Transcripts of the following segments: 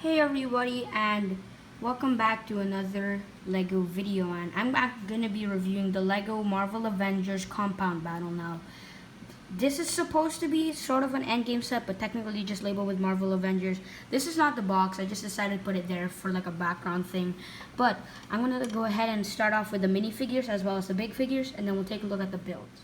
Hey everybody, and welcome back to another Lego video, and I'm gonna be reviewing the Lego Marvel Avengers compound battle now. This is supposed to be sort of an endgame set, but technically just labeled with Marvel Avengers. This is not the box, I just decided to put it there for like a background thing. But I'm gonna go ahead and start off with the minifigures as well as the big figures, and then we'll take a look at the builds.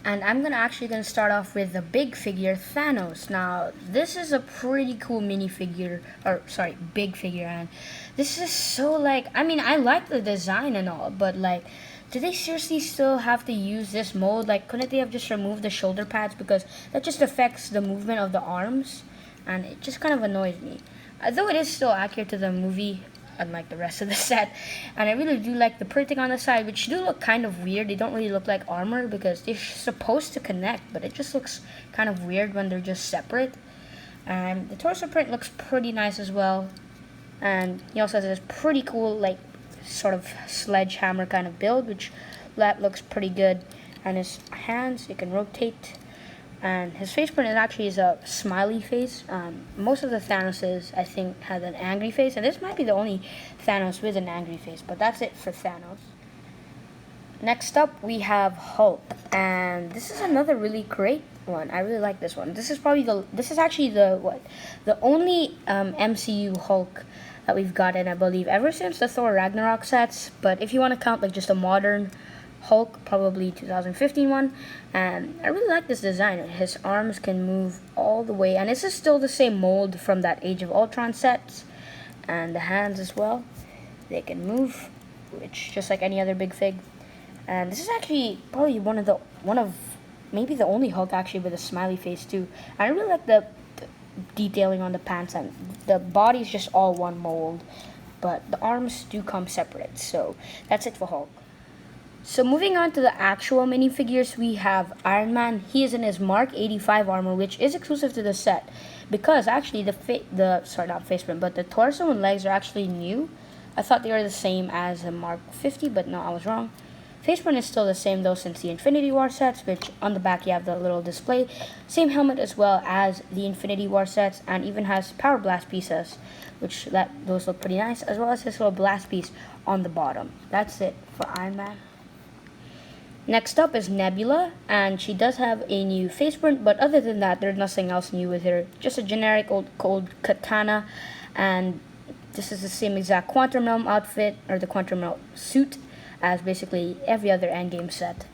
And I'm gonna start off with the big figure, Thanos. Now, this is a pretty cool minifigure, or sorry, big figure, and this is so like, I like the design and all, but like, do they seriously still have to use this mold? Like, couldn't they have just removed the shoulder pads, because that just affects the movement of the arms, and it just kind of annoys me. Though it is still accurate to the movie, unlike the rest of the set. And I really do like the printing on the side, which do look kind of weird. They don't really look like armor because they're supposed to connect, but it just looks kind of weird when they're just separate. And the torso print looks pretty nice as well. And he also has this pretty cool, like, sort of sledgehammer kind of build, which that looks pretty good. And his hands, you can rotate. And his face print is a smiley face. Most of the Thanoses, I think, had an angry face, and this might be the only Thanos with an angry face, but that's it for Thanos. Next up, we have Hulk, and this is another really great one. I really like this one. This is actually the only MCU Hulk that we've gotten, I believe, ever since the Thor Ragnarok sets. But if you want to count like just a modern Hulk, probably 2015 one, and I really like this design. His arms can move all the way, and this is still the same mold from that Age of Ultron sets, and the hands as well, they can move, which just like any other big fig. And this is actually probably one of maybe the only Hulk actually with a smiley face too. And I really like the detailing on the pants, and the body's just all one mold, but the arms do come separate. So that's it for Hulk. So moving on to the actual minifigures, we have Iron Man. He is in his Mark 85 armor, which is exclusive to the set, because actually not face print, but the torso and legs are actually new. I thought they were the same as the Mark 50, but no, I was wrong. Face print is still the same though since the Infinity War sets, which on the back you have the little display. Same helmet as well as the Infinity War sets, and even has power blast pieces, which those look pretty nice, as well as this little blast piece on the bottom. That's it for Iron Man. Next up is Nebula, and she does have a new face print, but other than that, there's nothing else new with her. Just a generic old katana, and this is the same exact Quantum Realm outfit, or the Quantum Realm suit, as basically every other Endgame set.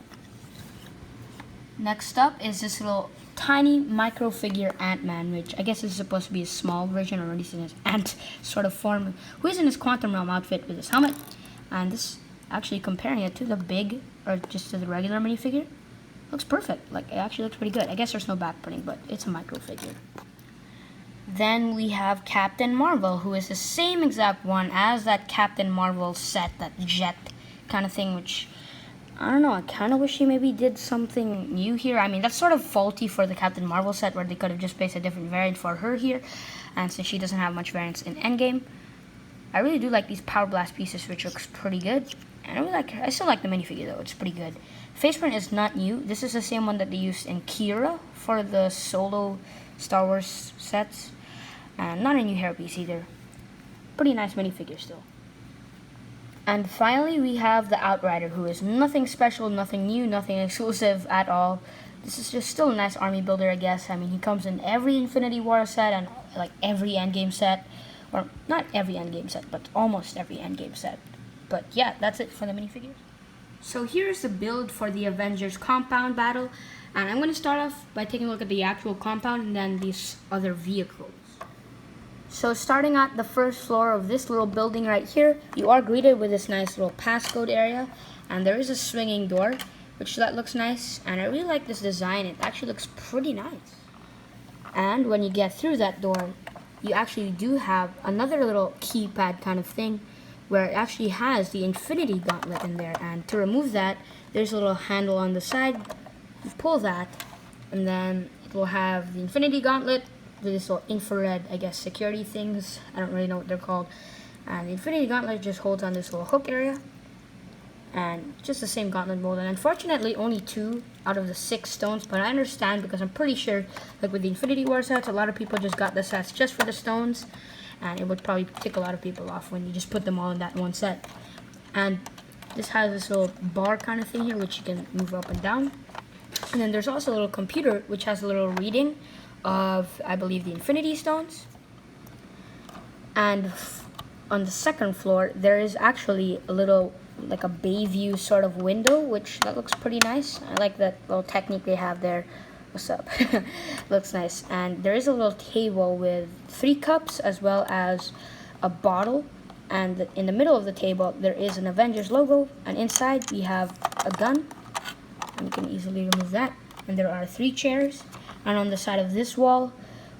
Next up is this little tiny micro figure Ant-Man, which I guess is supposed to be a small version, or at least in his ant sort of form, who is in his Quantum Realm outfit with his helmet, and this actually comparing it to the big, or just to the regular minifigure, looks perfect. Like, it actually looks pretty good. I guess there's no back printing, but it's a micro figure. Then we have Captain Marvel, who is the same exact one as that Captain Marvel set, that jet kind of thing, which, I don't know, I kind of wish he maybe did something new here. I mean, that's sort of faulty for the Captain Marvel set, where they could have just placed a different variant for her here, and since she doesn't have much variance in Endgame. I really do like these Power Blast pieces, which looks pretty good. And I still like the minifigure though, it's pretty good. Face print is not new. This is the same one that they used in Kira for the solo Star Wars sets. And not a new hairpiece either. Pretty nice minifigure still. And finally we have the Outrider, who is nothing special, nothing new, nothing exclusive at all. This is just still a nice army builder, I guess. I mean, he comes in every Infinity War set and like every Endgame set. Or not every Endgame set, but almost every Endgame set. But yeah, that's it for the minifigures. So here's the build for the Avengers compound battle. And I'm going to start off by taking a look at the actual compound and then these other vehicles. So starting at the first floor of this little building right here, you are greeted with this nice little passcode area. And there is a swinging door, which that looks nice. And I really like this design. It actually looks pretty nice. And when you get through that door, you actually do have another little keypad kind of thing, where it actually has the Infinity Gauntlet in there, and to remove that, there's a little handle on the side. You pull that, and then it will have the Infinity Gauntlet with this little infrared, I guess, security things. I don't really know what they're called. And the Infinity Gauntlet just holds on this little hook area, and just the same gauntlet mold. And unfortunately, only 2 out of the 6 stones, but I understand because I'm pretty sure, like with the Infinity War sets, a lot of people just got the sets just for the stones, and it would probably tick a lot of people off when you just put them all in that one set. And this has this little bar kind of thing here, which you can move up and down. And then there's also a little computer, which has a little reading of, I believe, the Infinity Stones. And on the second floor, there is actually a little, like a bay view sort of window, which that looks pretty nice. I like that little technique they have there. What's up? Looks nice. And there is a little table with 3 cups as well as a bottle. And in the middle of the table, there is an Avengers logo. And inside, we have a gun. And you can easily remove that. And there are 3 chairs. And on the side of this wall,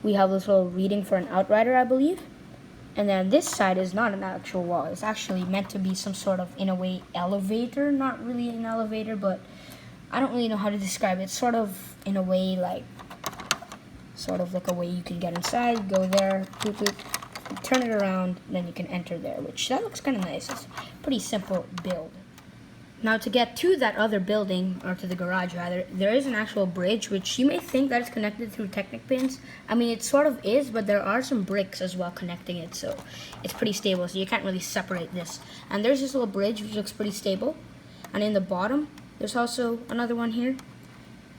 we have this little reading for an Outrider, I believe. And then this side is not an actual wall. It's actually meant to be some sort of, in a way, elevator. Not really an elevator, but I don't really know how to describe it. It's sort of, in a way, like, sort of like a way you can get inside, go there, boop, boop, turn it around, then you can enter there, which that looks kind of nice. It's a pretty simple build. Now to get to that other building, or to the garage rather, there is an actual bridge, which you may think that it's connected through Technic pins. I mean, it sort of is, but there are some bricks as well connecting it, so it's pretty stable, so you can't really separate this. And there's this little bridge, which looks pretty stable. And in the bottom, there's also another one here,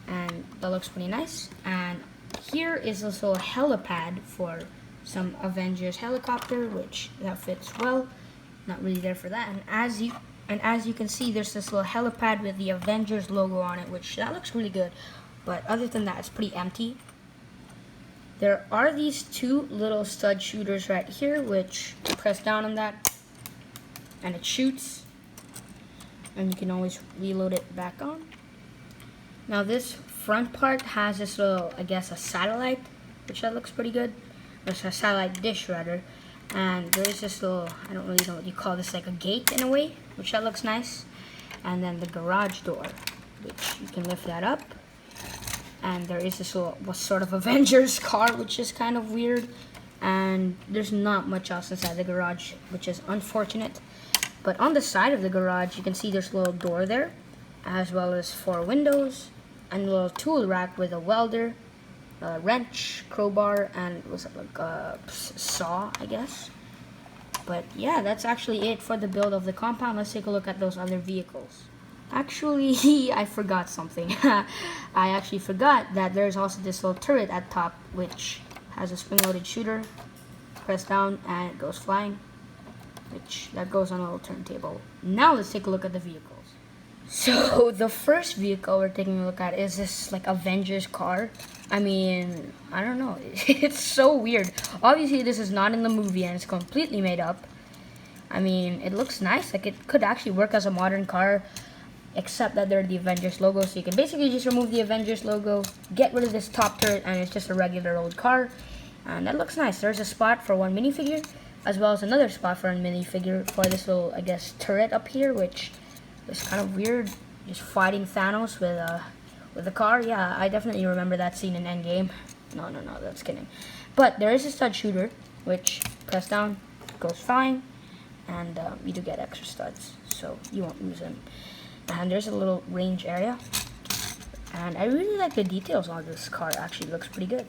and that looks pretty nice. And here is also a helipad for some Avengers helicopter, which that fits well. Not really there for that. And as you can see, there's this little helipad with the Avengers logo on it, which that looks really good. But other than that, it's pretty empty. There are these 2 little stud shooters right here, which you press down on that, and it shoots. And you can always reload it back on. Now this front part has this little, I guess, a satellite, which that looks pretty good. It's a satellite dish rather. And there is this little, I don't really know what you call this, like a gate in a way, which that looks nice. And then the garage door, which you can lift that up. And there is this little, what sort of Avengers car, which is kind of weird. And there's not much else inside the garage, which is unfortunate. But on the side of the garage, you can see there's a little door there, as well as 4 windows, and a little tool rack with a welder, a wrench, crowbar, and was it like a saw, I guess. But yeah, that's actually it for the build of the compound. Let's take a look at those other vehicles. Actually, I forgot something. I actually forgot that there's also this little turret at top, which has a spring-loaded shooter. Press down and it goes flying, which that goes on a little turntable. Now let's take a look at the vehicles. So the first vehicle we're taking a look at is this like Avengers car. I mean, I don't know. It's so weird. Obviously, this is not in the movie and it's completely made up. I mean, it looks nice. Like it could actually work as a modern car, except that they're the Avengers logo. So you can basically just remove the Avengers logo, get rid of this top turret, and it's just a regular old car. And that looks nice. There's a spot for 1 minifigure, as well as another spot for a minifigure for this little, I guess, turret up here, which is kind of weird. Just fighting Thanos with a car. Yeah, I definitely remember that scene in Endgame. No, that's kidding. But there is a stud shooter, which press down, goes fine, and you do get extra studs, so you won't lose them. And there's a little range area, and I really like the details on this car. Actually looks pretty good.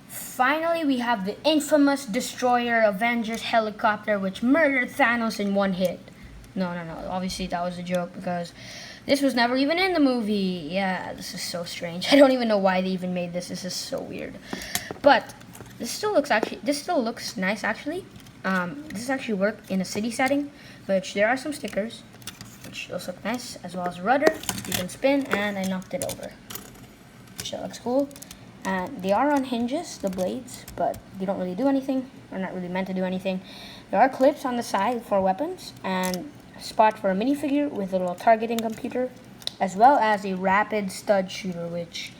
Finally, we have the infamous Destroyer Avengers helicopter, which murdered Thanos in 1 hit. No. Obviously, that was a joke because this was never even in the movie. Yeah, this is so strange. I don't even know why they even made this. This is so weird. But this still looks nice actually. This actually worked in a city setting, which there are some stickers, which those look nice, as well as a rudder. You can spin, and I knocked it over. Which that looks cool. And they are on hinges, the blades, but they don't really do anything. They're not really meant to do anything. There are clips on the side for weapons, and a spot for a minifigure with a little targeting computer, as well as a rapid stud shooter, which,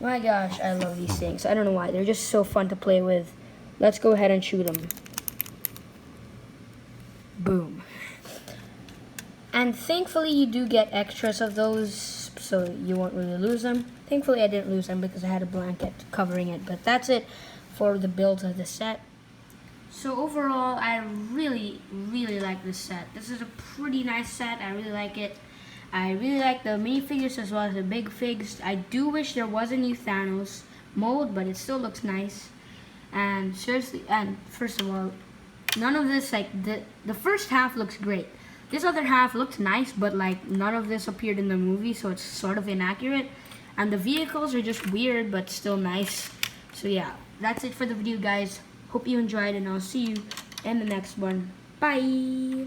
my gosh, I love these things. I don't know why. They're just so fun to play with. Let's go ahead and shoot them. Boom. And thankfully, you do get extras of those, so you won't really lose them. Thankfully, I didn't lose them because I had a blanket covering it. But that's it for the builds of the set. So overall, I really, really like this set. This is a pretty nice set. I really like it. I really like the minifigures as well as the big figs. I do wish there was a new Thanos mold, but it still looks nice. And seriously, and first of all, none of this, like, the first half looks great. This other half looks nice, but like none of this appeared in the movie, so it's sort of inaccurate. And the vehicles are just weird, but still nice. So yeah, that's it for the video, guys. Hope you enjoyed, and I'll see you in the next one. Bye!